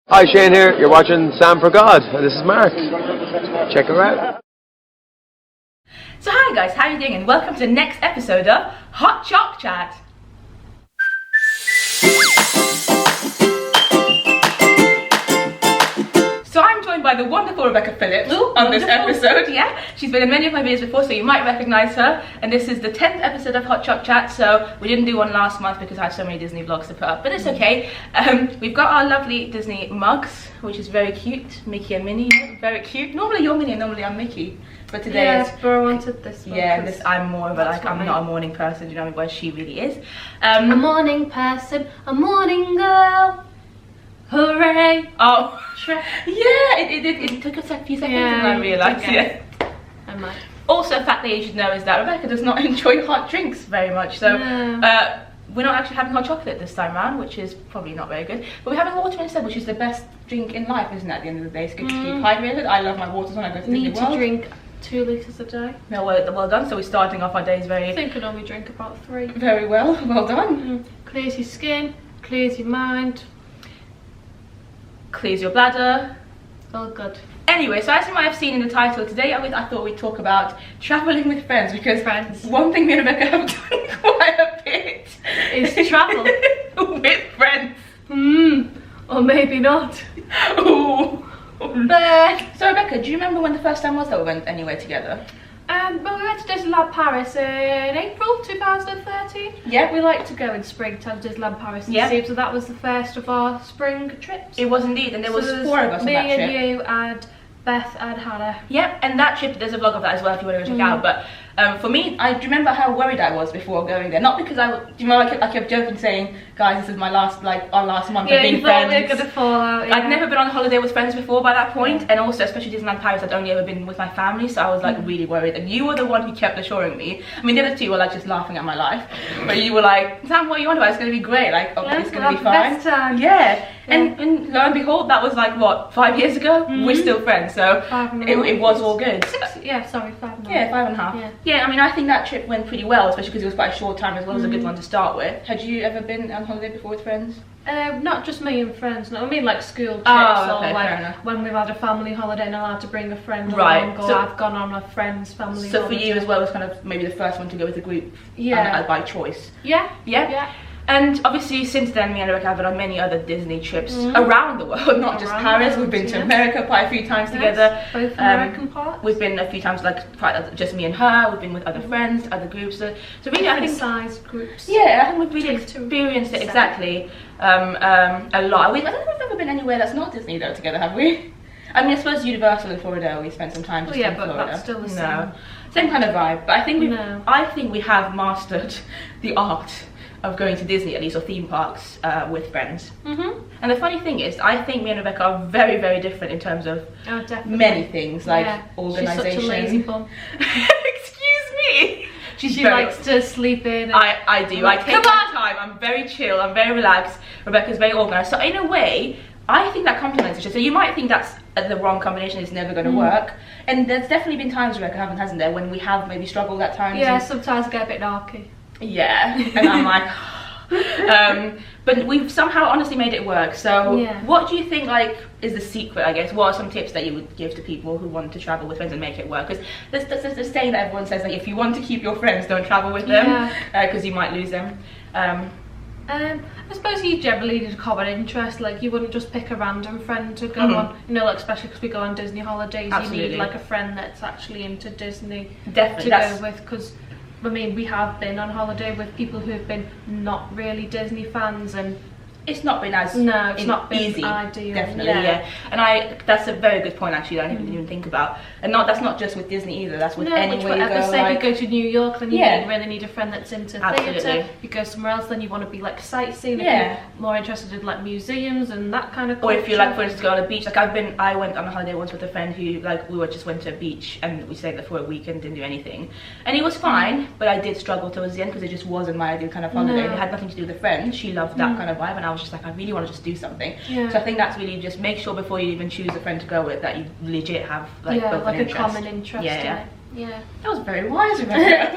Hi, Shane here. You're watching Sam for God, and this is Mark. Check her out. So hi guys, how are you doing? And welcome to the next episode of Hot Choc Chat. So I'm joined by the wonderful Rebecca Phillips on this episode. Yeah, she's been in many of my videos before, so you might recognise her. And this is the 10th episode of Hot Choc Chat. So we didn't do one last month because I had so many Disney vlogs to put up, but it's okay. We've got our lovely Disney mugs, which is very cute. Mickey and Minnie, very cute. Normally you're Minnie and normally I'm Mickey. But today but I wanted this one. Yeah, this I'm more of a I'm not a morning person, you know, where she really is. A morning person, a morning girl. Hooray! Oh, yeah, it took us a few seconds and I realised, okay. I might. Also, a fact that you should know is that Rebecca does not enjoy hot drinks very much, so we're not actually having hot chocolate this time around, which is probably not very good. But we're having water instead, which is the best drink in life, isn't it, at the end of the day? It's good to keep hydrated. I love my waters when I go to Disney World. Need to drink 2 litres a day. Yeah, well done. So we're starting off our days very... I think I normally drink about 3. Very well done. Clears your skin, clears your mind. Clears your bladder. All good. Anyway, so as you might have seen in the title, today I thought we'd talk about travelling with friends, because one thing me and Rebecca have done quite a bit is travel with friends. Or maybe not. Ooh. So Rebecca, do you remember when the first time was that we went anywhere together? Well, we went to Disneyland Paris in April 2013. Yeah. We like to go in springtime to Disneyland Paris and see, so that was the first of our spring trips. It was indeed, and there was 4 of us on that trip. Me and you and Beth and Hannah. Yep, and that trip, there's a vlog of that as well if you want to go check out. But for me, I do remember how worried I was before going there. Not because I kept joking saying, guys, this is my last, our last month of being friends. Yeah, you thought we were gonna fall out. I'd never been on holiday with friends before by that point, and also, especially Disneyland Paris, I'd only ever been with my family, so I was like really worried. And you were the one who kept assuring me. I mean, the other 2 were like just laughing at my life, but you were like, Sam, what are you on about? It's gonna be great. Like, oh, it's gonna be fine. Yeah. And lo and behold, that was like what, 5 years ago? We're still friends, so it was all good. 5.5. Yeah, 5.5. Yeah, 5.5. Yeah, I mean, I think that trip went pretty well, especially because it was quite a short time as well as a good one to start with. Had you ever been on holiday before with friends? Not just me and friends. No, I mean like school trips, or like when we've had a family holiday and allowed to bring a friend along, or I've gone on a friend's family holiday. So for you as well, it was kind of maybe the first one to go with a group, by choice. Yeah. And obviously since then, me and Rebecca have been on many other Disney trips around the world, not just Paris. We've been to America quite a few times together. Both American parts. We've been a few times like just me and her. We've been with other friends, other groups. So really, I think size groups. Yeah, I think we've really experienced it exactly a lot. I don't think we've ever been anywhere that's not Disney though together, have we? I mean, I suppose Universal in Florida, we spent some time just in Florida. But that's still the same. No, same kind of vibe. But I think we have mastered the art of going to Disney, at least, or theme parks with friends. And the funny thing is, I think me and Rebecca are very, very different in terms of many things, like organisation. She's such a lazy bum. Excuse me. She likes to sleep in. I do. I take my time. I'm very chill. I'm very relaxed. Rebecca's very organised. So in a way, I think that complements each other. So you might think that's the wrong combination. It's never going to work. And there's definitely been times, Rebecca, hasn't there, when we have maybe struggled at times. Yeah, sometimes I get a bit narky. Yeah, and I'm like, but we've somehow honestly made it work. So what do you think is the secret, I guess? What are some tips that you would give to people who want to travel with friends and make it work? Because there's this saying that everyone says, like, if you want to keep your friends, don't travel with them, because you might lose them. I suppose you generally need a common interest. Like, you wouldn't just pick a random friend to go on, you know, like, especially because we go on Disney holidays. Absolutely. You need like a friend that's actually into Disney to go with, because I mean, we have been on holiday with people who have been not really Disney fans, and it's not been as easy, ideal. Definitely, and that's a very good point actually that I didn't even think about. And that's not just with Disney either, that's with anywhere you go. Say if you go to New York, then you really need a friend that's into theatre. You go somewhere else, then you want to be like sightseeing. If you're more interested in like museums and that kind of culture. Or if you like, for instance, go on a beach. Like I went on a holiday once with a friend who just went to a beach and we stayed there for a week and didn't do anything. And it was fine, but I did struggle towards the end because it just wasn't my ideal kind of holiday. It had nothing to do with the friend. She loved that kind of vibe, and I was just like, I really want to just do something. So I think that's really just make sure before you even choose a friend to go with that you legit have both a common interest. Yeah. That was very wise, Rebecca.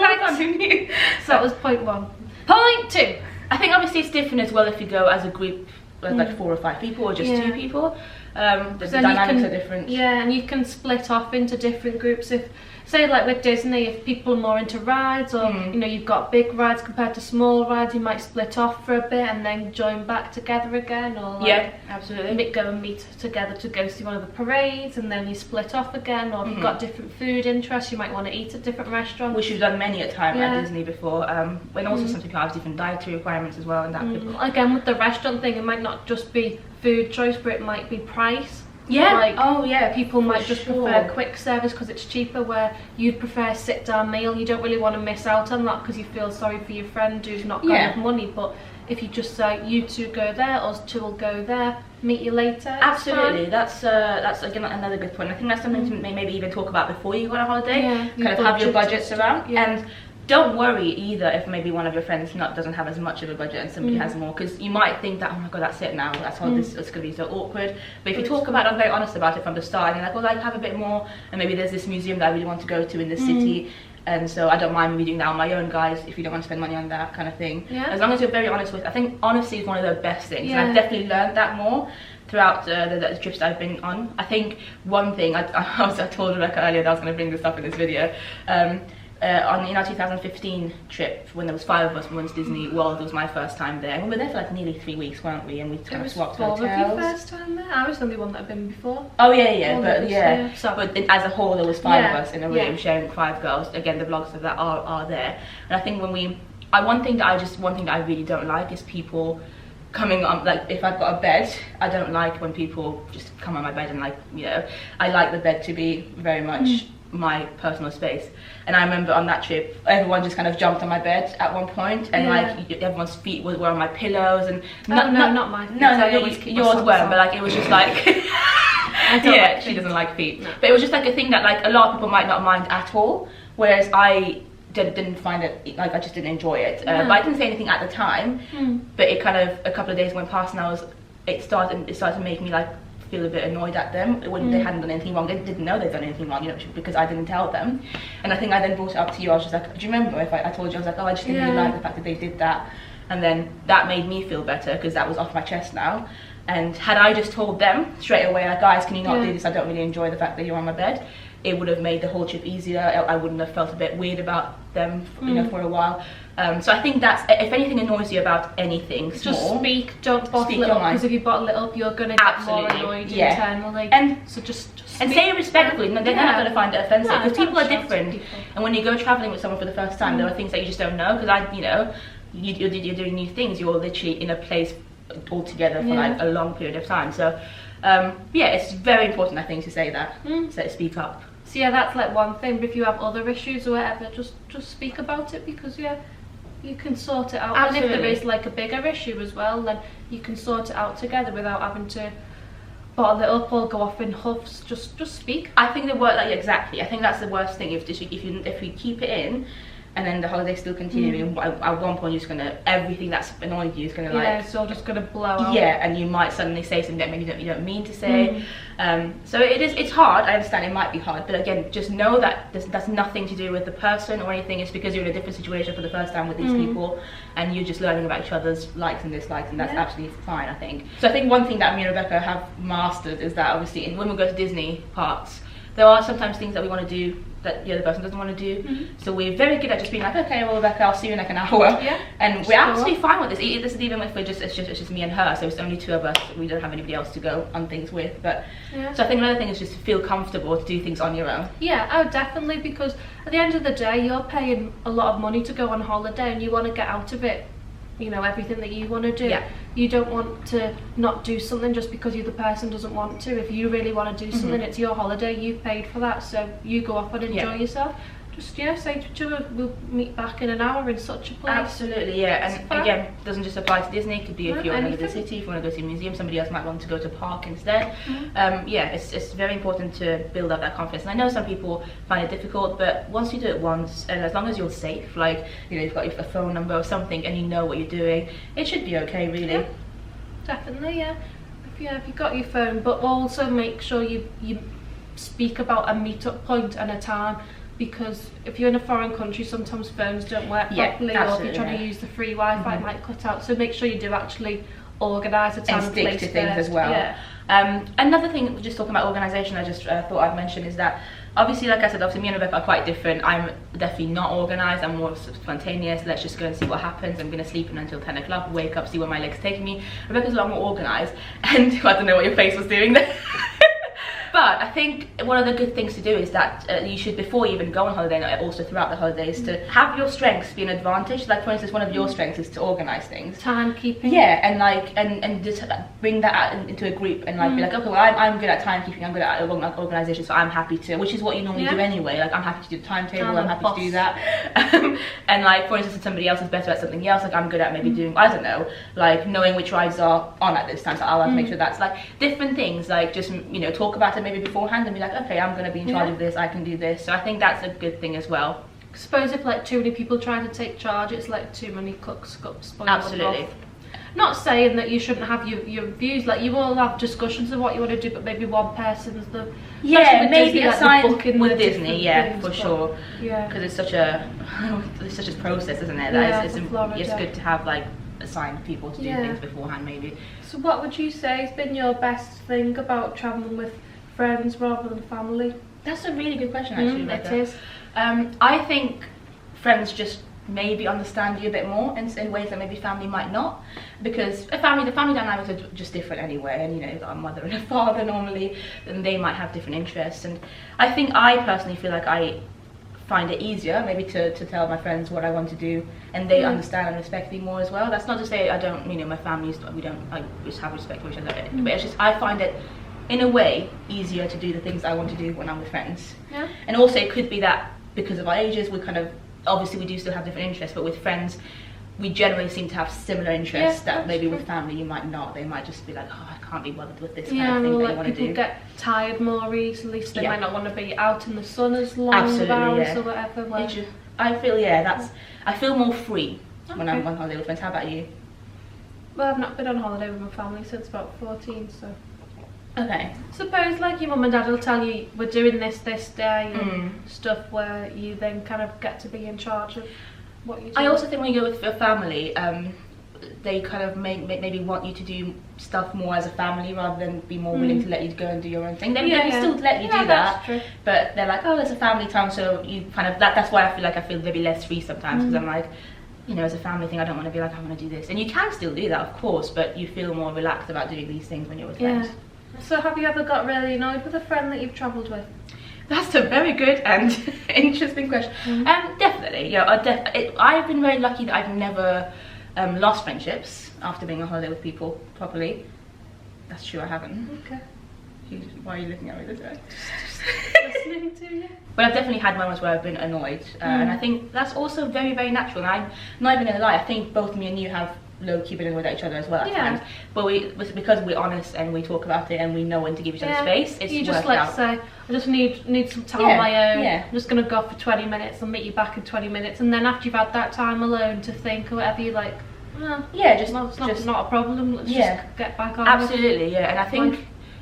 So that was point 1. Point 2. I think obviously it's different as well if you go as a group like 4 or 5 people or just 2 people. The dynamics are different. Yeah, and you can split off into different groups. If, say, like with Disney, if people are more into rides, or you know, you've got big rides compared to small rides, you might split off for a bit and then join back together again, or like, absolutely, go and meet together to go see one of the parades, and then you split off again. Or if you've got different food interests, you might want to eat at different restaurants, which we've done many a time at Disney before. When also some people have different dietary requirements as well, and that again with the restaurant thing, it might not just be food choice, but it might be price. Like, people might just prefer quick service because it's cheaper, where you'd prefer a sit down meal. You don't really want to miss out on that because you feel sorry for your friend who's not got enough money. But if you just say, you 2 go there, us 2 will go there, meet you later. Absolutely, that's again another good point. I think that's something to maybe even talk about before you go on a holiday. Kind of have your budgets around, and don't worry either if maybe one of your friends doesn't have as much of a budget and somebody has more, because you might think that, oh my god, that's it now, that's how this is going to be so awkward. But if you talk about it, I'm very honest about it from the start, and you're like, well, I have a bit more, and maybe there's this museum that I really want to go to in the city, and so I don't mind maybe doing that on my own, guys, if you don't want to spend money on that kind of thing. As long as you're very honest with, I think honesty is one of the best things, and I've definitely learned that more throughout the trips that I've been on. I think one thing, I told Rebecca earlier that I was going to bring this up in this video, in our 2015 trip, when there was 5 of us, we went to Disney World. It was my first time there. We were there for like nearly 3 weeks, weren't we? And we kind of swapped hotels. It was 4 of your first time there? I was the only one that had been before. Oh but as a whole there was 5 of us in a room sharing 5 girls. Again, the vlogs of that are there. And I think when one thing that I really don't like is people coming on, like if I've got a bed, I don't like when people just come on my bed and like, you know, I like the bed to be very much my personal space. And I remember on that trip, everyone just kind of jumped on my bed at one point, and like everyone's feet were on my pillows, and not my feet. No, yours weren't, but like it was just like she doesn't like feet. No. But it was just like a thing that like a lot of people might not mind at all, whereas I didn't find it, like I just didn't enjoy it. But I didn't say anything at the time, but it kind of, a couple of days went past, and it started to make me like feel a bit annoyed at them when they hadn't done anything wrong. They didn't know they'd done anything wrong, you know, because I didn't tell them. And I think I then brought it up to you. I was just like, do you remember if I told you? I was like, oh, I just didn't really like the fact that they did that. And then that made me feel better because that was off my chest now. And had I just told them straight away, like, guys, can you not do this? I don't really enjoy the fact that you're on my bed. It would have made the whole trip easier. I wouldn't have felt a bit weird about them, you know, for a while. So I think that's, if anything annoys you about anything small, just speak, don't bottle it up, because if you bottle it up, you're going to get more annoyed internally. And so just and say it respectfully. No, they're not going to find it offensive, because people are different. And when you go traveling with someone for the first time, there are things that you just don't know, because you're doing new things. You're literally in a place all together for like a long period of time. So it's very important, I think, to say that, so speak up. So yeah, that's like one thing. But if you have other issues or whatever, just speak about it, because you can sort it out. Absolutely. And if there is like a bigger issue as well, then you can sort it out together without having to bottle it up or go off in huffs. Just speak. I think exactly. I think that's the worst thing. If we keep it in, and then the holiday's still continuing, at one point you're just gonna, everything that's annoying you is gonna like, it's all just gonna blow out. And you might suddenly say something that maybe you don't mean to say. So it's hard. I understand it might be hard, but again, just know that that's nothing to do with the person or anything. It's because you're in a different situation for the first time with these people, and you're just learning about each other's likes and dislikes, and that's absolutely fine, I think. So I think one thing that me and Rebecca have mastered is that obviously when we go to Disney parks, there are sometimes things that we want to do that the other person doesn't want to do. So we're very good at just being like, okay, well, Rebecca, I'll see you in like an hour. And we're absolutely fine with this. This is even if it's just me and her, so it's only 2 of us. We don't have anybody else to go on things with. But so I think another thing is just to feel comfortable to do things on your own. Definitely, because at the end of the day, you're paying a lot of money to go on holiday, and you want to get out of it, you know, everything that you want to do. You don't want to not do something just because the other person doesn't want to. If you really want to do something, it's your holiday, you've paid for that, so you go off and enjoy yourself. Just say to each other, we'll meet back in an hour in such a place. Absolutely, and again, it doesn't just apply to Disney. It could be if you're in another city, if you want to go to a museum, somebody else might want to go to a park instead. It's very important to build up that confidence. And I know some people find it difficult, but once you do it once, and as long as you're safe, like, you know, you've got a phone number or something, and you know what you're doing, it should be okay, really. Definitely, if you've got your phone, but also make sure you speak about a meet-up point and a time. Because if you're in a foreign country, sometimes phones don't work properly, or if you're trying to use the free Wi-Fi, it might cut out. So make sure you do actually organise a time and stick place to things first. as well. Yeah. Another thing, just talking about organisation, I just thought I'd mention is that obviously, like I said, obviously me and Rebecca are quite different. I'm definitely not organised. I'm more spontaneous. Let's just go and see what happens. I'm going to sleep in until 10 o'clock, wake up, see where my leg's taking me. Rebecca's a lot more organised, and I don't know what your face was doing there. But I think one of the good things to do is that you should, before you even go on holiday, and also throughout the holidays, to have your strengths be an advantage. Like, for instance, one of your strengths is to organise things. Timekeeping. Yeah, and like, and just bring that out into a group and like be like, okay, well, I'm good at timekeeping, I'm good at organisation, so I'm happy to, which is what you normally do anyway. Like, I'm happy to do the timetable, I'm happy to do that. And like, for instance, if somebody else is better at something else, like I'm good at maybe doing, I don't know, like knowing which rides are on at this time, so I'll have to make sure that's like different things, like just, you know, talk about it maybe beforehand and be like, okay, I'm going to be in charge of this, I can do this. So I think that's a good thing as well. I suppose if like too many people try to take charge, it's like too many cooks got spoiled. Absolutely. Not saying that you shouldn't have your views, like you all have discussions of what you want to do, but maybe one person's the maybe assign with the Disney, things, for sure. Yeah, because it's such a process, isn't it? That it's good to have like assigned people to do things beforehand, maybe. So what would you say has been your best thing about traveling with friends rather than family? That's a really good question, actually. It is. I think friends just maybe understand you a bit more in ways that maybe family might not, because the family dynamics are just different anyway, and you know, you've got a mother and a father normally, and they might have different interests. And I think I personally feel like I find it easier maybe to tell my friends what I want to do, and they understand and respect me more as well. That's not to say I don't, you know, my family's, I just have respect for each other, but it's just I find it in a way easier to do the things I want to do when I'm with friends. And also it could be that because of our ages, we kind of, obviously we do still have different interests, but with friends we generally seem to have similar interests that maybe with family you might not. They might just be like, oh, I can't be bothered with this kind of thing that you want to do. People get tired more easily, so they might not want to be out in the sun as long hours or whatever. I feel more free when I'm on holiday with friends. How about you? Well, I've not been on holiday with my family since about 14, so. Okay. Suppose like your mum and dad will tell you we're doing this day and stuff, where you then kind of get to be in charge of what you do. I also think when you go with your family, they kind of maybe want you to do stuff more as a family rather than be more willing to let you go and do your own thing. They still let you do that, true. But they're like, oh, there's a family time, so you kind of that's why I feel maybe less free sometimes, because I'm like, you know, as a family thing, I don't want to be like, I want to do this, and you can still do that, of course, but you feel more relaxed about doing these things when you're with friends. So have you ever got really annoyed with a friend that you've travelled with? That's a very good and interesting question. Definitely, yeah. I've been very lucky that I've never lost friendships after being on holiday with people properly. That's true, I haven't. Okay. Why are you looking at me this way? Listening to you. But I've definitely had moments where I've been annoyed, and I think that's also very, very natural. And I'm not even gonna lie, I think both me and you have low-key been annoyed at each other as well at times. But because we're honest and we talk about it and we know when to give each other space, it's you just worked out. say, I just need some time on my own. Yeah. I'm just gonna go for 20 minutes. I'll meet you back in 20 minutes, and then after you've had that time alone to think or whatever, you're like, it's not a problem. Let's just get back on. Absolutely, yeah.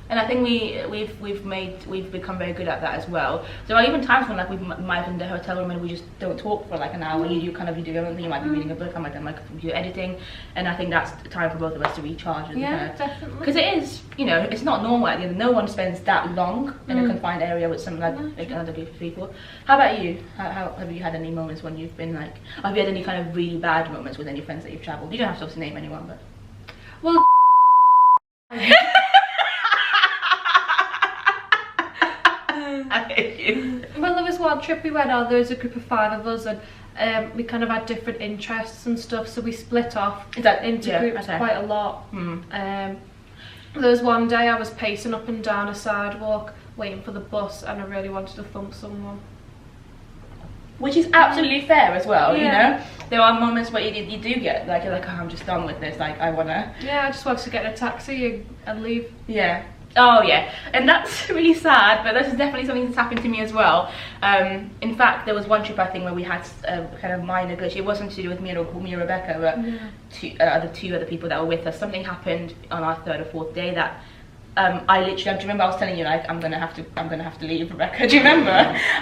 And I think we've become very good at that as well. There are even times when like we might be in the hotel room and we just don't talk for like an hour. You do your own thing. You might be reading a book. I might be on my computer editing, and I think that's time for both of us to recharge. And definitely. Because it is, you know, it's not normal. At the end, no one spends that long in a confined area with some like another group of people. How about you? How have you had any moments when you've been like? Have you had any kind of really bad moments with any friends that you've travelled? You don't have to obviously name anyone, but. Well. I hate you. Well, there was one trip we went on. There was a group of 5 of us, and we kind of had different interests and stuff, so we split off into groups quite a lot. There was one day I was pacing up and down a sidewalk waiting for the bus, and I really wanted to thump someone. Which is absolutely fair as well, you know? There are moments where you do get, like, you're like, oh, I'm just done with this, like, I wanna... Yeah, I just wanted to get in a taxi and leave. Yeah. Oh yeah, and that's really sad, but this is definitely something that's happened to me as well. In fact, there was one trip I think where we had a kind of minor glitch. It wasn't to do with me and Rebecca, but two other people that were with us. Something happened on our 3rd or 4th day that I literally, do you remember I was telling you like I'm gonna have to leave, Rebecca? Do you remember?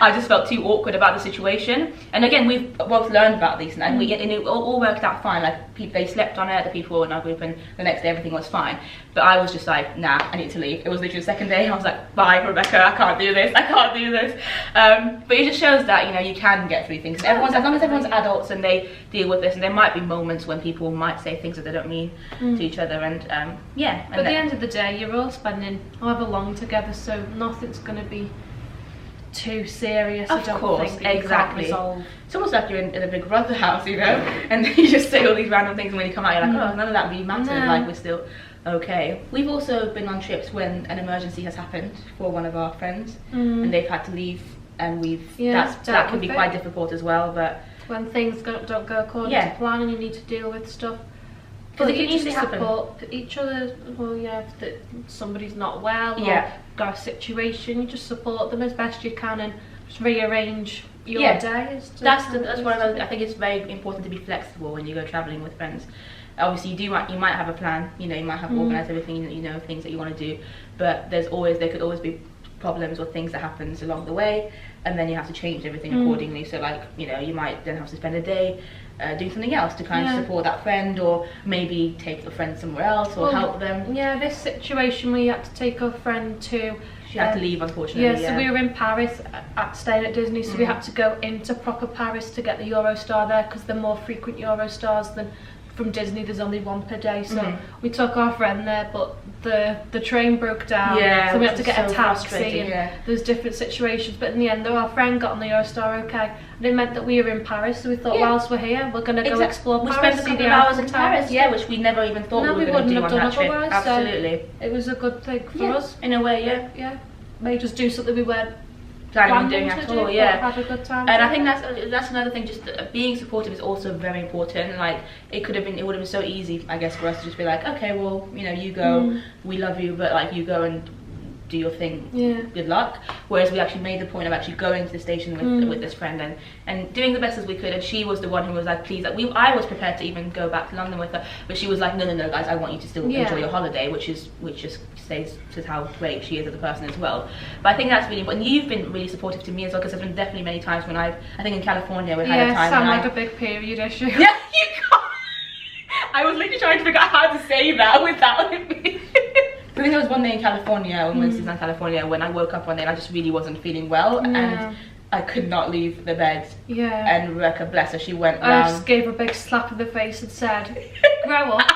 I just felt too awkward about the situation. And again, we've both learned about these, and it all worked out fine. Like they slept on it, the people in our group, and the next day everything was fine. But I was just like, nah, I need to leave. It was literally the second day. I was like, bye, Rebecca. I can't do this. But it just shows that you can get through things. And as long as everyone's adults and they deal with this, and there might be moments when people might say things that they don't mean to each other, and yeah. But at the end of the day, you're all spending however long together, so nothing's going to be too serious. Of course, exactly. It's almost like you're in a Big Brother house, and you just say all these random things, and when you come out, you're like, oh, none of that really matters. Like we're still okay. We've also been on trips when an emergency has happened for one of our friends, and they've had to leave, and that can be quite difficult as well. But when things don't go according to plan, and you need to deal with stuff. Because it can easily happen. Support each other. Well, yeah, if somebody's not well or got a situation, you just support them as best you can and just rearrange your day. That's what I think. It's very important to be flexible when you go traveling with friends. Obviously, you might have a plan. You might have organised everything. Things that you want to do, but there could always be problems or things that happens along the way, and then you have to change everything accordingly. So like you might then have to spend a day doing something else to kind of support that friend, or maybe take the friend somewhere else or help them. Yeah, this situation we had to take our friend to. She had to leave, unfortunately. So we were in Paris staying at Disney, so we had to go into proper Paris to get the Eurostar there, because they're more frequent Eurostars than from Disney. There's only one per day, so we took our friend there, but the train broke down, so we had to get a taxi, and there's different situations, but in the end though our friend got on the Eurostar okay, and it meant that we were in Paris, so we thought whilst we're here we're going to go explore Paris. We spent a couple of hours in Paris, which we never even thought we were going to do on that trip. Absolutely. So it was a good thing for us. In a way, yeah. Made us do something we weren't planning on doing at all, had a good time. And I think that's another thing. Just being supportive is also very important. Like it would have been so easy, I guess, for us to just be like, okay, well, you go, we love you, but like you go and do your thing. Good luck. Whereas we actually made the point of actually going to the station with this friend and doing the best as we could. And she was the one who was like, please, like I was prepared to even go back to London with her, but she was like, no, guys, I want you to still enjoy your holiday, which just says how great she is as a person as well. But I think that's really important. You've been really supportive to me as well, because there's been definitely many times when I think in California we had a time sound like a big period issue. Yeah, you can't. I was literally trying to figure out how to say that without it. I think there was one day in California, when we were in California, when I woke up one day and I just really wasn't feeling well, and I could not leave the bed. And Rebecca, bless her, she went around. I just gave her a big slap in the face and said, grow up.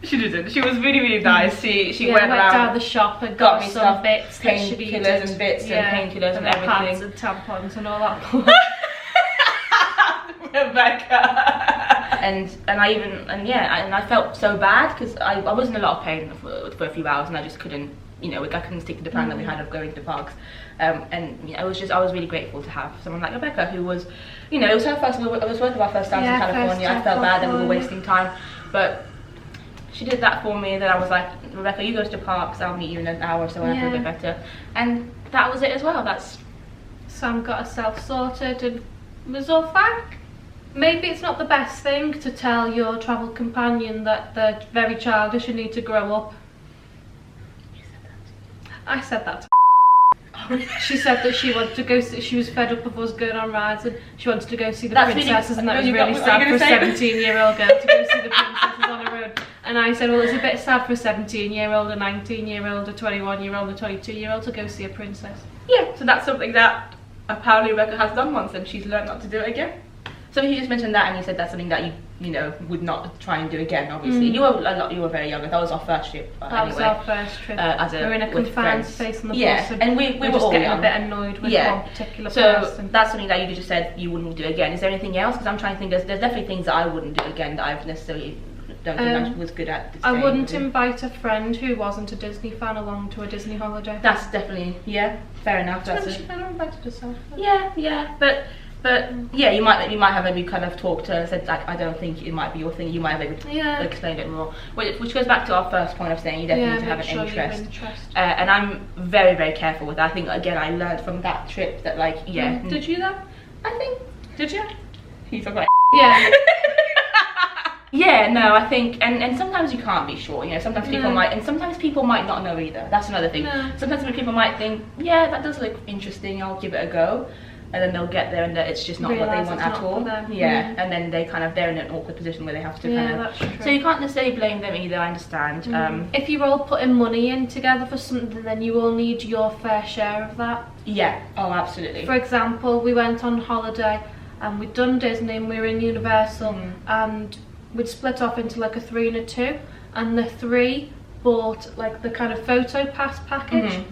She didn't. She was really nice. She went around down the shop and got me some bits, painkillers and bits and painkillers and everything, pads and tampons and all that. Rebecca. and I felt so bad, because I was in a lot of pain for a few hours, and I just couldn't, I couldn't stick to the plan that we had of going to the parks. I was really grateful to have someone like Rebecca, who was, it was her first. It was one of our first times in California. I felt bad that we were wasting time, but she did that for me. Then I was like, Rebecca, you go to the parks, I'll meet you in an hour or so when I feel a bit better. And that was it as well. Sam got herself sorted and was all fine. Maybe it's not the best thing to tell your travel companion that they're very childish and need to grow up. You said that. I said that to She said that she wanted to go, she was fed up of us going on rides, and she wanted to go see the princesses, and that was really sad for a 17-year-old girl to go see the princesses on a road. And I said, well, it's a bit sad for a 17-year-old, a 19-year-old, a 21-year-old, a 22-year-old to go see a princess. Yeah, so that's something that apparently Rebecca has done once, and she's learned not to do it again. So you just mentioned that, and you said that's something that you would not try and do again. Obviously, you were very young. That was our first trip. That was our first trip. We were in a confined space on the bus, and we were just all getting young. a bit annoyed with one particular person. So that's something that you just said you wouldn't do again. Is there anything else? Because I'm trying to think. There's definitely things that I wouldn't do again that I've necessarily don't think I was good at. I wouldn't invite a friend who wasn't a Disney fan along to a Disney holiday. That's definitely fair enough. She kind of invited herself. But yeah, you might have maybe kind of talked to her and said, like, I don't think it might be your thing. You might have maybe explained it more, which goes back to our first point of saying you definitely need to have an interest. And I'm very, very careful with that. I think again I learned from that trip that Did you though? I think. Did you? You talk about Yeah, no, I think, and sometimes you can't be sure, you know, sometimes people might, and sometimes people might not know either. That's another thing. Sometimes people might think, yeah, that does look interesting, I'll give it a go. And then they'll get there and it's just not what they want at all. Yeah, and then they kind of, they're in an awkward position where they have to kind of, that's true. So you can't necessarily blame them either, I understand. If you're all putting money in together for something, then you all need your fair share of that. Yeah, oh absolutely. For example, we went on holiday and we'd done Disney and we were in Universal and we'd split off into like a 3 and a 2, and the 3 bought like the kind of photo pass package,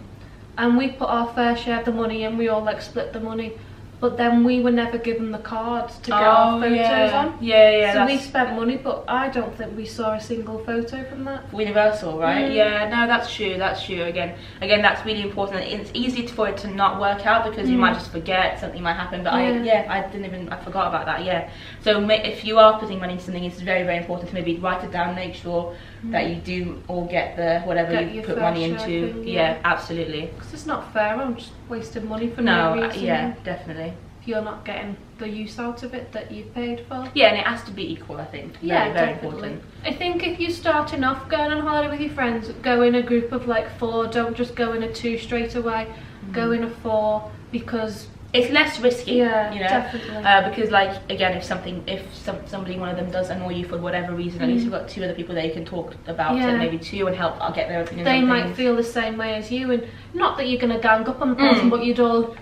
and we put our fair share of the money in. We all like split the money, but then we were never given the cards to get our photos on. So we spent money, but I don't think we saw a single photo from that. Universal, right? Yeah, no, that's true. Again, that's really important. It's easy for it to not work out because you might just forget, something might happen, but I forgot about that. Yeah, so if you are putting money into something, it's very, very important to maybe write it down, make sure that you do all get the whatever you put money into. Yeah, absolutely. Because it's not fair. I'm just wasting money for no reason. Yeah, definitely. If you're not getting the use out of it that you've paid for. Yeah, and it has to be equal, I think. Very important. I think if you're starting off going on holiday with your friends, go in a group of like 4. Don't just go in a 2 straight away. Go in a 4 because it's less risky. Yeah, you know? definitely. Because like again, if somebody, one of them does annoy you for whatever reason, at least you've got 2 other people that you can talk about it, maybe 2, and help. I'll get their opinion. They might feel the same way as you, and not that you're going to gang up on the person, but you'd all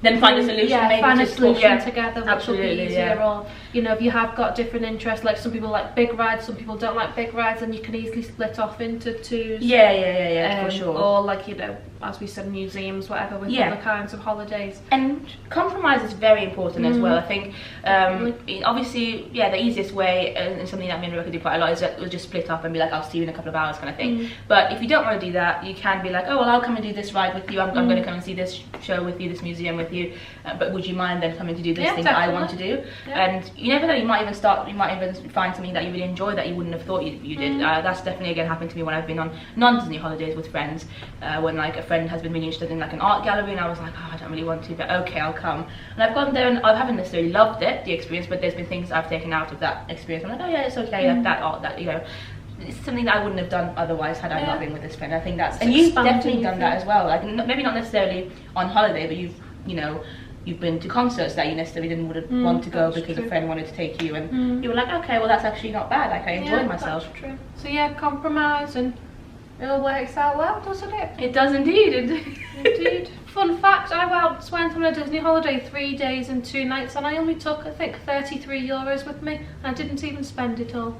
then find a solution. Yeah, find a solution together, which absolutely, will be easier. Or you know, if you have got different interests, like some people like big rides, some people don't like big rides, and you can easily split off into 2s. Yeah, for sure. Or like, you know, as we said, museums, whatever, with other kinds of holidays. And compromise is very important as well. I think obviously, the easiest way, and something that me and Rebecca do quite a lot, is that we'll just split up and be like, I'll see you in a couple of hours kind of thing. But if you don't want to do that, you can be like, oh well, I'll come and do this ride with you, I'm going to come and see this show with you, this museum with you, but would you mind then coming to do this thing that I want to do? And you never know, you might even find something that you really enjoy that you wouldn't have thought you did. That's definitely again happened to me when I've been on non-Disney holidays with friends, when like a friend has been really interested in like an art gallery, and I was like, oh, I don't really want to, but okay, I'll come. And I've gone there and I haven't necessarily loved the experience, but there's been things I've taken out of that experience. I'm like, oh yeah, it's okay, like that art, that, you know, it's something that I wouldn't have done otherwise had I not been with this friend. I think that's, and you've definitely done that as well, like maybe not necessarily on holiday, but you've been to concerts that you necessarily wouldn't want to go because a friend wanted to take you, and you were like, okay, well that's actually not bad, like I enjoyed myself. That's true. So yeah, compromise, and it all works out well, doesn't it? It does indeed. Indeed. Fun fact, I once went on a Disney holiday 3 days and 2 nights, and I only took, I think, €33 with me, and I didn't even spend it all.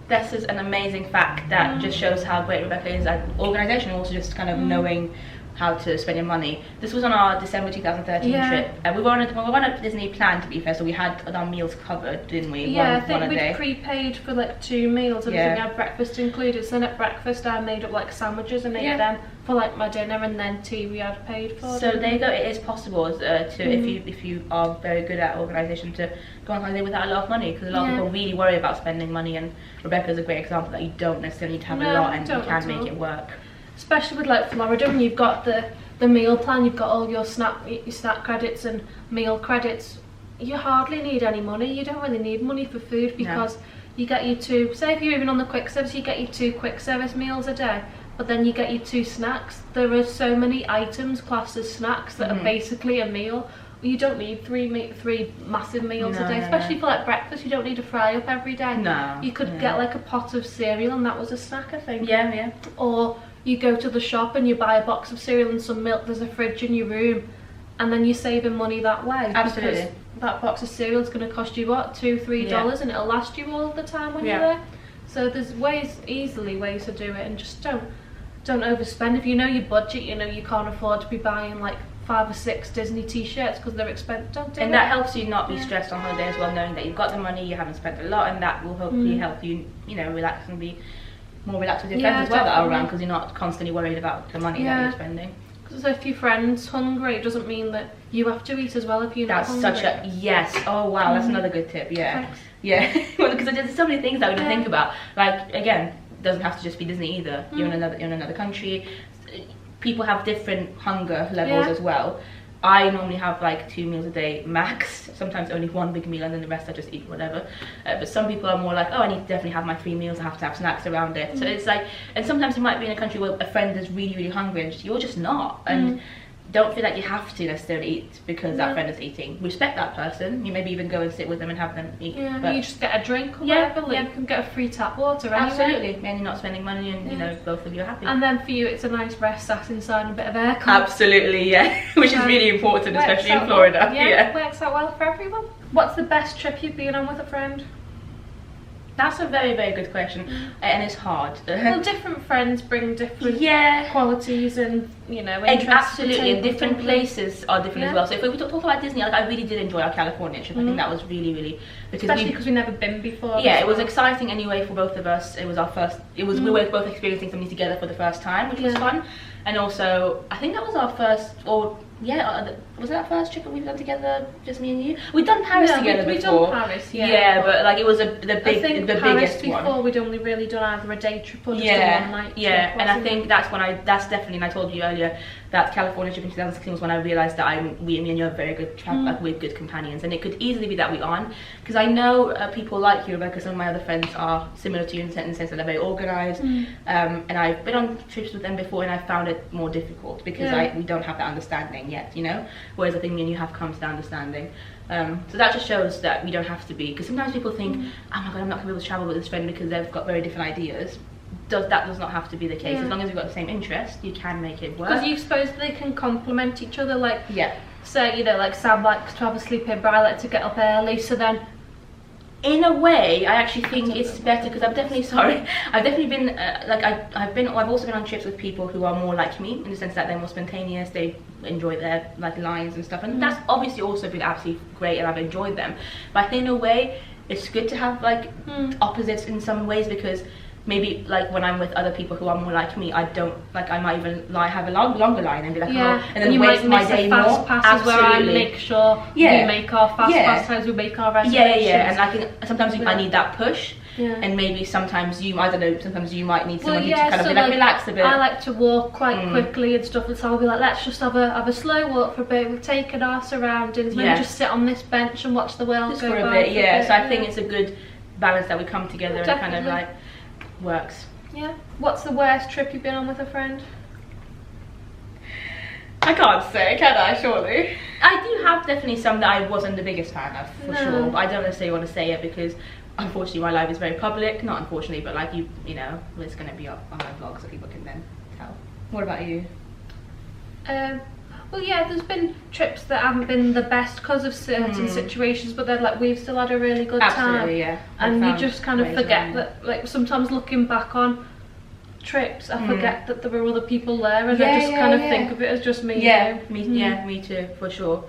This is an amazing fact that just shows how great Rebecca is at organisation, and also just kind of knowing how to spend your money. This was on our December 2013 trip. We were on a Disney plan, to be fair, so we had our meals covered, didn't we? Yeah, I think we'd prepaid for like 2 meals, and I think I had breakfast included. So then at breakfast I made up like sandwiches and ate them for like my dinner, and then tea we had paid for. So there you go. It is possible if you are very good at organisation, to go on holiday without a lot of money, because a lot of people really worry about spending money, and Rebecca's a great example that you don't necessarily need to have a lot, and you can make it work. Especially with like Florida, when you've got the meal plan, you've got all your snack credits and meal credits. You hardly need any money. You don't really need money for food, because you get your 2, say if you're even on the quick service, you get your 2 quick service meals a day, but then you get your 2 snacks. There are so many items classed as snacks that are basically a meal. You don't need 3 massive meals a day, especially for like breakfast. You don't need to fry up every day. You could get like a pot of cereal, and that was a snack, I think. Or you go to the shop and you buy a box of cereal and some milk, there's a fridge in your room, and then you're saving money that way. Absolutely. Because that box of cereal is going to cost you what, $2-3, and it'll last you all the time when you're there. So there's easily ways to do it, and just don't overspend. If you know your budget, you know you can't afford to be buying like 5 or 6 Disney t-shirts because they're expensive. Don't do it. And that helps you not be stressed on holiday as well, knowing that you've got the money, you haven't spent a lot, and that will hopefully help you, relax and be more relaxed with your friends as well that are around, because you're not constantly worried about the money that you're spending. Because if your friend's hungry, it doesn't mean that you have to eat as well if you're not hungry. That's such a yes. Oh wow, that's another good tip. Thanks. Well, because there's so many things that we don't think about. Like again, it doesn't have to just be Disney either. You're in another country. People have different hunger levels as well. I normally have like 2 meals a day max, sometimes only 1 big meal and then the rest I just eat whatever. But some people are more like, oh, I need to definitely have my 3 meals, I have to have snacks around it. So it's like, and sometimes you might be in a country where a friend is really, really hungry and you're just not. And don't feel like you have to necessarily eat because that friend is eating. Respect that person. You maybe even go and sit with them and have them eat. Yeah, but you just get a drink or whatever. Like you can get a free tap water anyway. Absolutely, and you're not spending money, and you know, both of you are happy. And then for you, it's a nice rest sat inside and a bit of aircon. Absolutely, yeah, which is really important, especially in Florida. Well. Yeah, works out well for everyone. What's the best trip you've been on with a friend? That's a very, very good question, and it's hard. Well, different friends bring different qualities and, you know, interests. Absolutely, and different places are different as well. So if we were to talk about Disney, like I really did enjoy our California trip. I think that was really, really, because especially because we've never been before. Yeah, it was exciting anyway for both of us. It was our first. It was we were both experiencing something together for the first time, which was fun. And also, I think that was our first, or was that our first trip that we've done together, just me and you? We'd done Paris together before. We'd done Paris, but like it was the biggest one. Before we'd only really done either a day trip or just a one-night trip. Yeah, and I think that's definitely, and I told you earlier, that California trip in 2016 was when I realised that me and you are very good, like we're good companions, and it could easily be that we aren't, because I know people like you, Rebecca, some of my other friends are similar to you in the sense that they're very organised, and I've been on trips with them before and I found it more difficult because we don't have that understanding yet, you know, whereas I think me and you have come to that understanding. So that just shows that we don't have to be, because sometimes people think, oh my god, I'm not going to be able to travel with this friend because they've got very different ideas. That does not have to be the case. As long as you've got the same interest, you can make it work. Because you suppose they can complement each other, like say, you know, like Sam likes to have a sleep in, but I like to get up early, so then in a way I actually think it's better, because I've definitely been I've also been on trips with people who are more like me, in the sense that they're more spontaneous, they enjoy their like lines and stuff, and that's obviously also been absolutely great and I've enjoyed them. But I think in a way it's good to have like opposites in some ways, because maybe like when I'm with other people who are more like me, I don't like, I might even have a longer line and be like, oh, and then you waste might my day fast more. Passes where I make sure we make our fast pass times, we make our reservations. And I think sometimes I need that push. And maybe sometimes I don't know, sometimes you might need someone to kind of be like, relax a bit. I like to walk quite quickly and stuff, and so I'll be like, let's just have a slow walk for a bit, we've taken our surroundings, maybe just sit on this bench and watch the world just go for a bit. So I think it's a good balance that we come together and kind of like works. Yeah. What's the worst trip you've been on with a friend? I can't say, can I, surely? I do have definitely some that I wasn't the biggest fan of, for sure, but I don't necessarily want to say it because unfortunately my life is very public. Not unfortunately, but like you know, it's going to be up on my vlog so people can then tell. What about you? Well, yeah, there's been trips that haven't been the best because of certain situations, but then like we've still had a really good time. Absolutely, yeah. And you just kind of forget that, like sometimes looking back on trips, I forget that there were other people there, and I just kind of think of it as just me. Me too, for sure.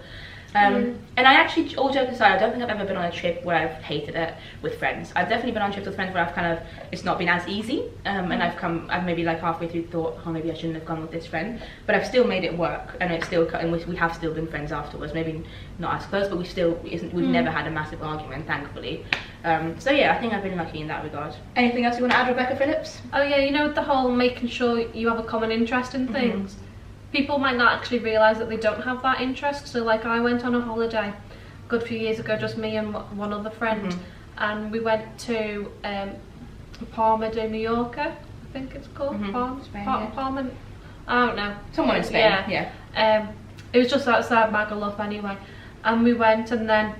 And I actually, all jokes aside, I don't think I've ever been on a trip where I've hated it with friends. I've definitely been on trips with friends where I've kind of, it's not been as easy, and I've maybe like halfway through thought, oh, maybe I shouldn't have gone with this friend, but I've still made it work, and we have still been friends afterwards. Maybe not as close, but we've never had a massive argument, thankfully. So yeah, I think I've been lucky in that regard. Anything else you want to add, Rebecca Phillips? Oh yeah, you know, the whole making sure you have a common interest in things. People might not actually realise that they don't have that interest. So like I went on a holiday a good few years ago, just me and one other friend, and we went to Palma de Mallorca, I think it's called. Palma, I don't know. Somewhere in Spain, it was just outside Magaluf anyway. And we went, and then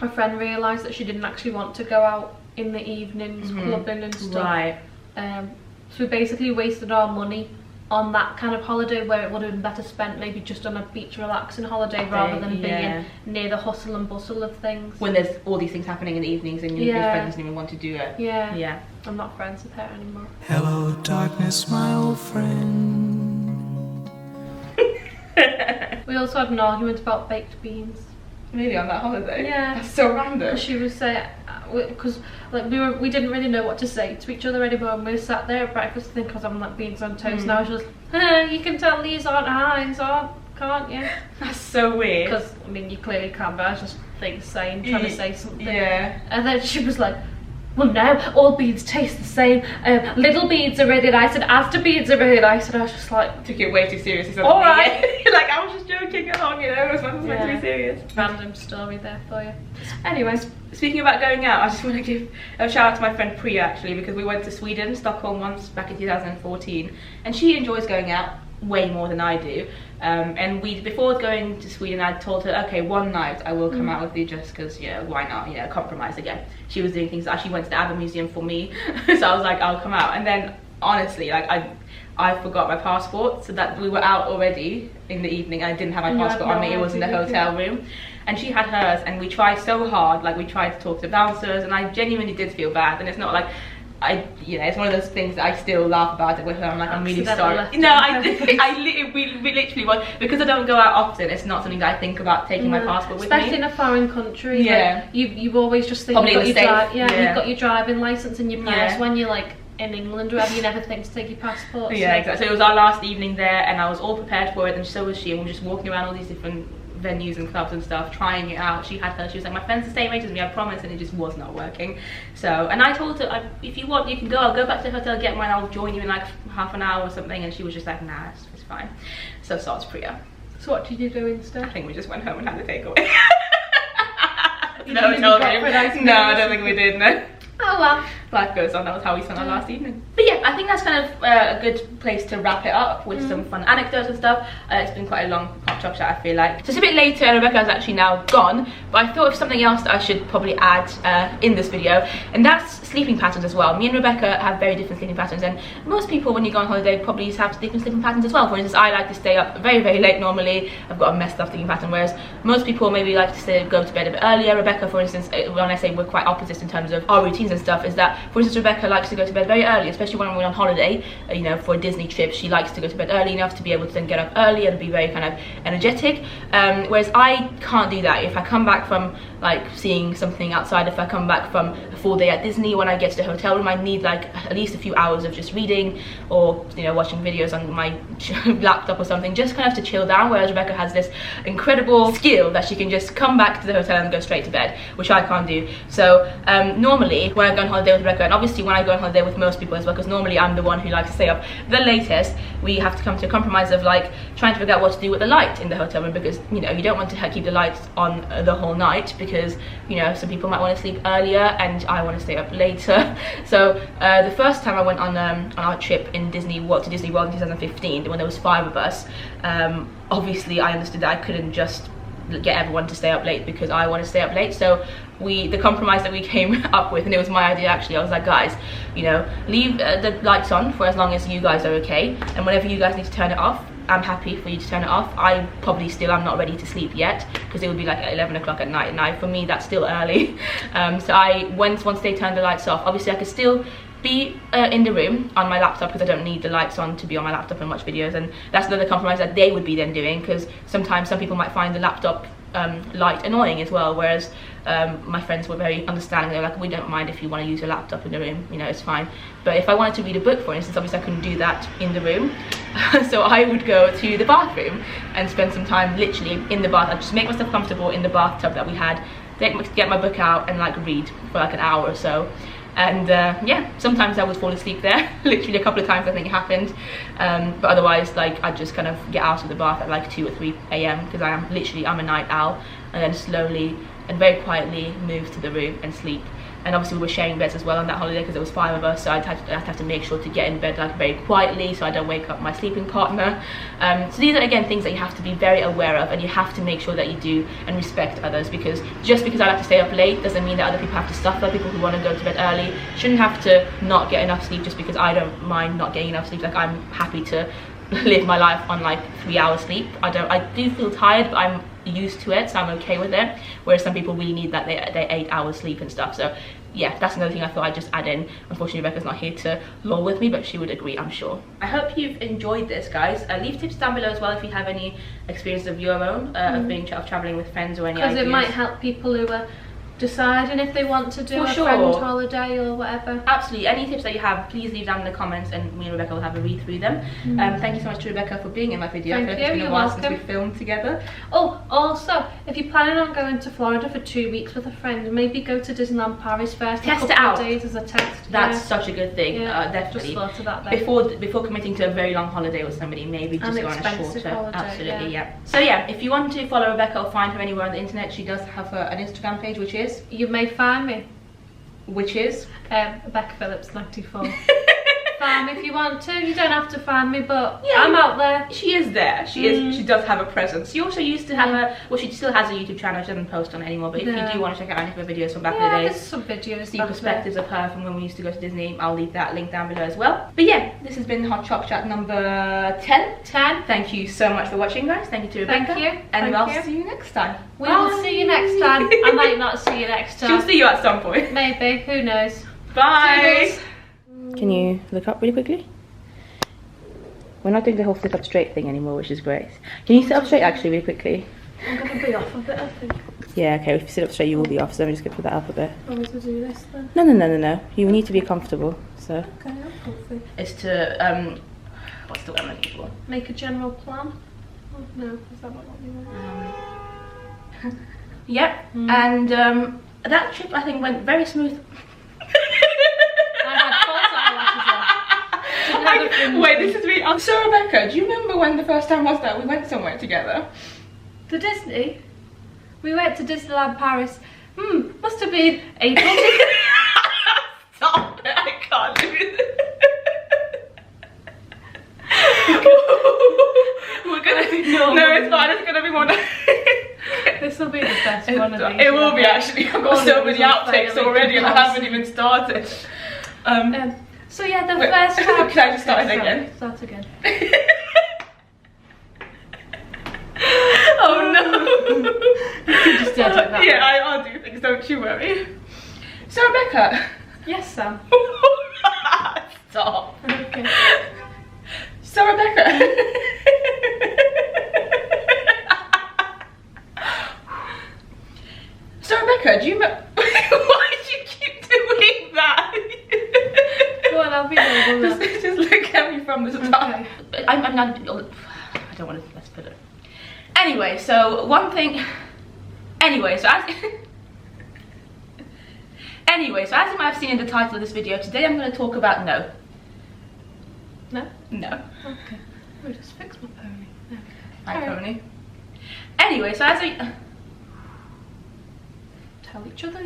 my friend realised that she didn't actually want to go out in the evenings clubbing and stuff. Right. So we basically wasted our money on that kind of holiday, where it would have been better spent maybe just on a beach relaxing holiday rather than being near the hustle and bustle of things. When there's all these things happening in the evenings and your friends don't even want to do it. Yeah. I'm not friends with her anymore. Hello darkness, my old friend. We also had an argument about baked beans. Really, on that holiday? Yeah. That's so random. She was saying, because like we didn't really know what to say to each other anymore, and we sat there at breakfast thinking, because I'm like beans on toast now, she was like, you can tell these aren't Heinz, can't you? That's so weird. Because I mean you clearly can, but I was just trying to say something. Yeah. And then she was like, well no, all beans taste the same. Little beans are really nice and Asda beans are really nice, and I was just like, took it way too seriously. Alright. Like I was just joking. joking along, you know, it was meant to be serious. Random story there for you. Anyways, speaking about going out, I just want to give a shout out to my friend Priya actually, because we went to Sweden, Stockholm once back in 2014, and she enjoys going out way more than I do. And before going to Sweden, I told her, okay, one night I will come out with you just because, yeah, why not, you know, compromise again. She was doing things, she went to the ABBA museum for me, so I was like, I'll come out. And then honestly, like I forgot my passport, so that we were out already in the evening. I didn't have my passport on me, it was in the hotel room, and she had hers, and we tried so hard, like we tried to talk to bouncers, and I genuinely did feel bad. And it's not like it's one of those things that I still laugh about it with her. I'm like, I'm really sorry. No, we literally was, because I don't go out often. It's not something that I think about taking my passport with me. Especially in a foreign country. Yeah. Like, you always just think you've got your driving license in your purse when you're like in England or whatever. You never think to take your passport. Yeah, exactly. So it was our last evening there, and I was all prepared for it, and so was she. And we were just walking around all these different venues and clubs and stuff, trying it out. She had her, she was like, my friend's the same age as me, I promise, and it just was not working. So, and I told her, if you want, you can go, I'll go back to the hotel, get mine, I'll join you in like half an hour or something. And she was just like, nah, it's fine. So it's Priya. So what did you do instead? I think we just went home and had a takeaway. No, I don't think we did, no. Oh well, life goes on. That was how we spent our last evening. But yeah, I think that's kind of a good place to wrap it up with some fun anecdotes and stuff. It's been quite a long Hot Choc Chat, I feel like. So it's a bit later and Rebecca's actually now gone, but I thought of something else that I should probably add in this video, and that's sleeping patterns as well. Me and Rebecca have very different sleeping patterns, and most people when you go on holiday probably have different sleeping patterns as well. For instance, I like to stay up very, very late normally. I've got a messed up sleeping pattern, whereas most people maybe like to go to bed a bit earlier. Rebecca, for instance, when I say we're quite opposites in terms of our routines and stuff, is that, for instance, Rebecca likes to go to bed very early, especially when we're on holiday, you know, for a Disney trip. She likes to go to bed early enough to be able to then get up early and be very kind of energetic, whereas I can't do that. If I come back from like seeing something outside, if I come back from a full day at Disney, when I get to the hotel room, I need like at least a few hours of just reading or, you know, watching videos on my laptop or something, just kind of to chill down, whereas Rebecca has this incredible skill that she can just come back to the hotel and go straight to bed, which I can't do. So normally when I go on holiday with Rebecca, and obviously when I go on holiday with most people as well, because normally I'm the one who likes to stay up the latest, we have to come to a compromise of like trying to figure out what to do with the light in the hotel room, because, you know, you don't want to keep the lights on the whole night, because, you know, some people might want to sleep earlier and I want to stay up later. So the first time I went on our trip in Disney World in 2015, when there was 5 of us, obviously I understood that I couldn't just get everyone to stay up late because I want to stay up late. So the compromise that we came up with, and it was my idea actually, I was like, guys, you know, leave the lights on for as long as you guys are okay, and whenever you guys need to turn it off, I'm happy for you to turn it off. I probably still am not ready to sleep yet, because it would be like at 11 o'clock at night, and for me that's still early. So once they turned the lights off, obviously I could still be in the room on my laptop, because I don't need the lights on to be on my laptop and watch videos. And that's another compromise that they would be then doing, because sometimes some people might find the laptop light annoying as well, whereas my friends were very understanding. They're like, we don't mind if you want to use your laptop in the room, you know, it's fine. But if I wanted to read a book, for instance, obviously I couldn't do that in the room. So I would go to the bathroom and spend some time literally in the bath. I'd just make myself comfortable in the bathtub that we had, get my book out and like read for like an hour or so. And yeah, sometimes I would fall asleep there. Literally a couple of times I think it happened, but otherwise like I'd just kind of get out of the bath at like 2 or 3 a.m. because I'm a night owl, and then slowly and very quietly move to the room and sleep. And obviously we were sharing beds as well on that holiday, because there was 5 of us, so I'd have to make sure to get in bed like very quietly so I don't wake up my sleeping partner. So these are again things that you have to be very aware of, and you have to make sure that you do and respect others, because just because I like to stay up late doesn't mean that other people have to suffer. People who want to go to bed early shouldn't have to not get enough sleep just because I don't mind not getting enough sleep. Like, I'm happy to live my life on like 3 hours sleep. I do feel tired, but I'm used to it, so I'm okay with it, whereas some people really need that they 8 hours sleep and stuff. So yeah, that's another thing I thought I'd just add in. Unfortunately Rebecca's not here to lol with me, but she would agree, I'm sure. I hope you've enjoyed this, guys. Leave tips down below as well if you have any experience of your own of traveling with friends, or any ideas. Because it might help people who are deciding if they want to do friend holiday or whatever. Absolutely. Any tips that you have, please leave down in the comments, and me and Rebecca will have a read through them. Thank you so much to Rebecca for being in my video. I feel like it's been a while since we filmed together. Oh, also, If you're planning on going to Florida for 2 weeks with a friend, maybe go to Disneyland Paris first. Test it out. Days as a test. That's such a good thing. Yeah, Definitely. Just thought of that then. Before committing to a very long holiday with somebody, maybe just go on a shorter. Holiday, absolutely, yeah. So yeah, if you want to follow Rebecca or find her anywhere on the internet, she does have an Instagram page, which is. You may find me. Which is. Rebecca Phillips 94. Find me if you want to. You don't have to find me, but yeah, I'm out there. She is there. She is. She does have a presence. She also used to have a. Well, she still has a YouTube channel. She doesn't post on it anymore. But if you do want to check out any of her videos from back in the days, there's some videos. See perspectives of her from when we used to go to Disney. I'll leave that link down below as well. But yeah, this has been Hot Choc Chat number 10. Thank you so much for watching, guys. Thank you to Rebecca. Thank you. And I'll see you next time. We will see you next time. I might not see you next time. She'll see you at some point. Maybe. Who knows? Bye. Can you look up really quickly? We're not doing the whole sit up straight thing anymore, which is great. Can you sit up straight actually really quickly? I'm going to be off a bit, I think. Yeah, okay, if you sit up straight you will be off, so I'm just going to put that up a bit. I want to do this then? No. You need to be comfortable, so. Okay, I'm comfy. It's to, what's the word I'm looking for? Make a general plan? Oh, no, is that not what you want? Yep, and that trip I think went very smooth. I had false eyelashes on. Wait, this is really. So Rebecca, do you remember when the first time was that we went somewhere together? To Disney? We went to Disneyland Paris. Must have been April. Stop it! I can't do it. We're gonna be no, it's fine. It's gonna be more. This will be the best one of these. It will be actually. I've got so many outtakes already, and I haven't even started. So yeah, the first time. Can I just start it again? Start again. Oh no! You can just edit that. Yeah, I'll do things. Don't you worry. So Rebecca. Yes, Sam. Stop. Okay. So Rebecca. So Rebecca, do you remember? Why do you keep doing that? Go on, I'll be there. Just look at me from the top. Okay. I'm not. I don't want to. Let's put it. Anyway, so one thing. Anyway, so as you might have seen in the title of this video, today I'm going to talk about no. No? No. Okay. We'll just fix my pony. There we go. Hi, pony. Anyway, so as we tell each other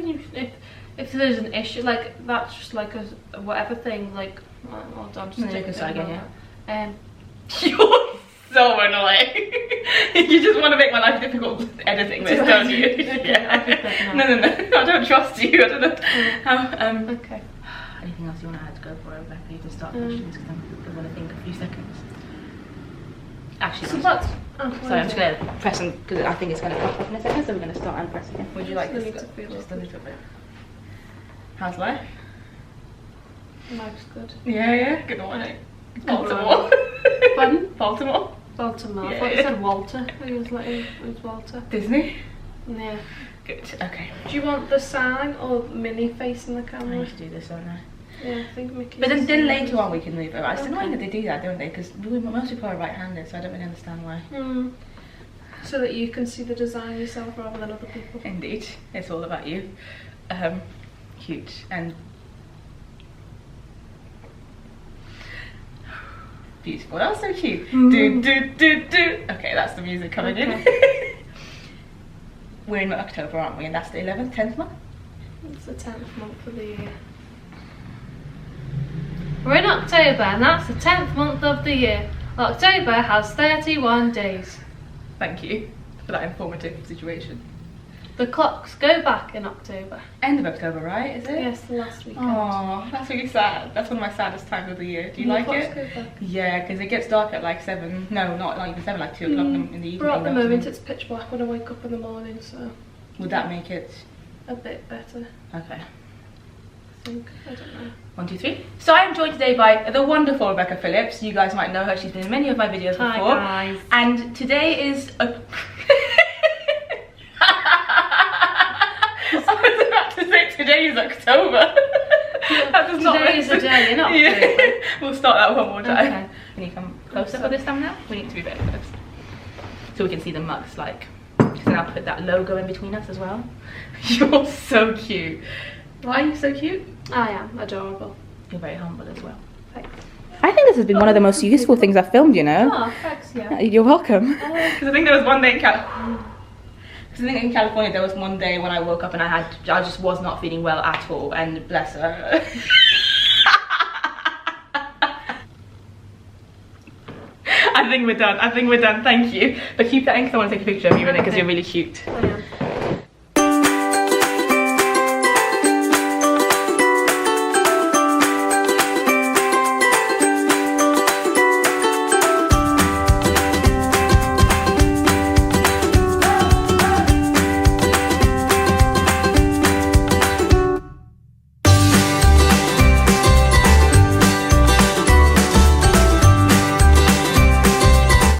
if there's an issue, like that's just like a whatever thing, like hold on, just No, you take can it start again, yeah. You're so annoying. You just want to make my life difficult editing this, don't you? Okay, yeah. No. I don't trust you. I don't know how. Okay. Anything else you want to add to go for, Rebecca? You can start questions because I'm going to think a few seconds. Actually, So that's. sorry, I'm just going to press on because I think it's going to pop up in a second, so we're going to start and press again. Would you like this? Just a little bit. How's life? Life's good. Yeah. Good morning. Baltimore. Pardon? Baltimore. Baltimore. Yeah. I thought you said Walter. I was like, it was Walter. Disney. Yeah. Good. Okay. Do you want the sign or Minnie facing the I camera? need to do this, don't I? Yeah, I think Mickey. But then later on we can move it. It's annoying that Okay. they do that, don't they? Because most people are right-handed, so I don't really understand why. So that you can see the design yourself rather than other people. Indeed, it's all about you. Cute and beautiful. That was so cute. Do. Okay, that's the music coming in. We're in October, aren't we? And that's the 11th, 10th month? It's the 10th month of the year. We're in October and that's the 10th month of the year. October has 31 days. Thank you for that informative situation. The clocks go back in October. End of October, right? Is it? Yes, the last weekend. Oh, that's really sad. That's one of my saddest times of the year. Do you The like clocks it? go back. Yeah, because it gets dark at like 7. No, not even 7, like 2 o'clock in the evening. But at the doesn't moment it? it's pitch black when I wake up in the morning, so Would that make it? a bit better, Okay. I think. I don't know. 1, 2, 3. So I am joined today by the wonderful Rebecca Phillips. You guys might know her. She's been in many of my videos Hi, before. guys. And today is a... I was about to say today is October. That does not Today is a day in October. Yeah. We'll start that one more time. Okay. Can you come closer for this thumbnail? We need to be very close. So we can see the mugs like... So then I'll put that logo in between us as well. You're so cute. Why are you so cute? I am adorable. You're very humble as well. Thanks. I think this has been one of the most useful things I've filmed, you know. Oh, thanks, yeah. You're welcome. Because I think there was one day in California, there was one day when I woke up and I just was not feeling well at all, and bless her. I think we're done. Thank you. But keep that in because I want to take a picture of you in it because you're really cute. I am.